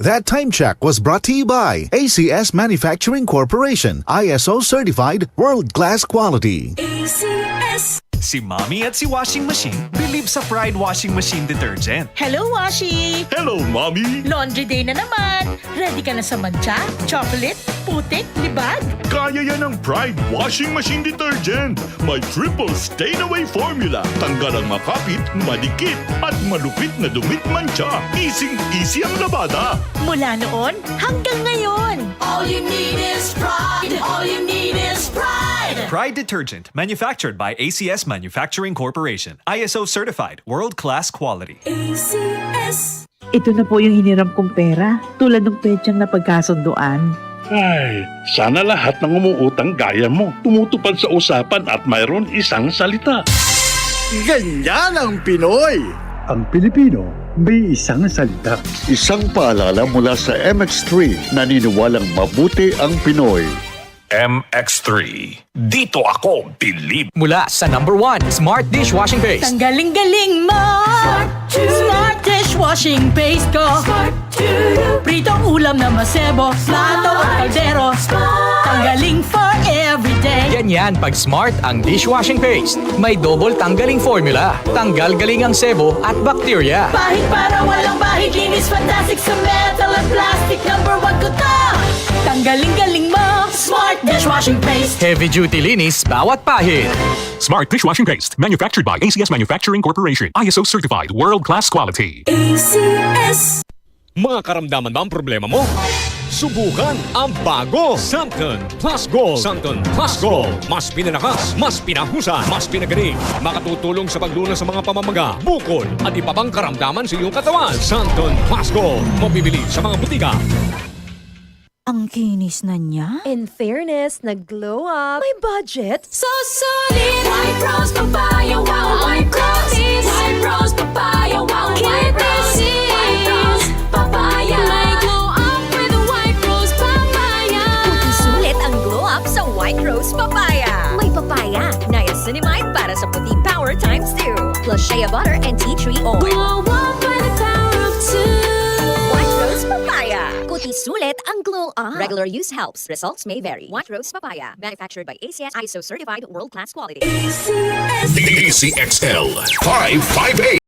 That time check was brought to you by ACS Manufacturing Corporation, ISO certified world-class quality. ACS. Si Mommy at si Washing Machine believe sa Pride Washing Machine Detergent. Hello, Washi! Hello, Mommy! Laundry day na naman! Ready ka na sa mancha, chocolate, putik, libag? Kaya yan ang Pride Washing Machine Detergent. May triple stain-away formula. Tanggal ang makapit, madikit, at malupit na dumit mancha. Easy ang labada. Mula noon hanggang ngayon. All you need is pride. All you need is pride. Pride Detergent, manufactured by ACS Manufacturing Corporation. ISO certified, world-class quality. ACS. Ito na po yung hiniram kong pera, tulad ng petsang napagkasunduan. Ay, sana lahat ng umuutang gaya mo. Tumutupad sa usapan at mayroon isang salita. Ganyan ang Pinoy! Ang Pilipino may isang salita. Isang paalala mula sa MX3, naniniwalang mabuti ang Pinoy. MX3. Dito ako believe. Mula sa #1 Smart Dishwashing Paste. Tanggaling-galing mo! Smart dishwashing paste ko! Pritong ulam na masebo, plato at kaldero. Tanggaling for everyday. Ganyan pag Smart ang dishwashing paste. May double tanggaling formula. Tanggal galing ang sebo at bakterya. Bahid para walang bahid, linis fantastic sa metal at plastic. #1 ko to! Tanggaling-galing mo! Smart dishwashing paste. Heavy duty linis bawat pahid. Smart Dishwashing Paste, manufactured by ACS Manufacturing Corporation. ISO certified, world-class quality. ACS. Mga karamdaman ba ang problema mo? Subukan ang bago Santon Plus Gold. Santon Plus Gold. Mas pinalakas, mas pinahusan, mas pinagaling. Makatutulong sa paglunas sa mga pamamaga, bukol, at iba pang karamdaman sa iyong katawan. Santon Plus Gold. Mabibili sa mga butika. Ang kinis na niya. In fairness, nag-glow up. May budget. So solid. White Rose Papaya. Wow, White Rose. White Rose Papaya. Wow, White Rose. White Rose Papaya. May glow up with White Rose Papaya. Puting sulit ang glow up sa White Rose Papaya. May papaya, niacinamide para sa puti power ×2. Plus shea butter and tea tree oil. Glow up by the power of 2. White Rose Papaya. Kuti sulit ang glow up. Regular use helps. Results may vary. White Rose Papaya. Manufactured by ACS ISO certified world-class quality. ACS. DCXL 558.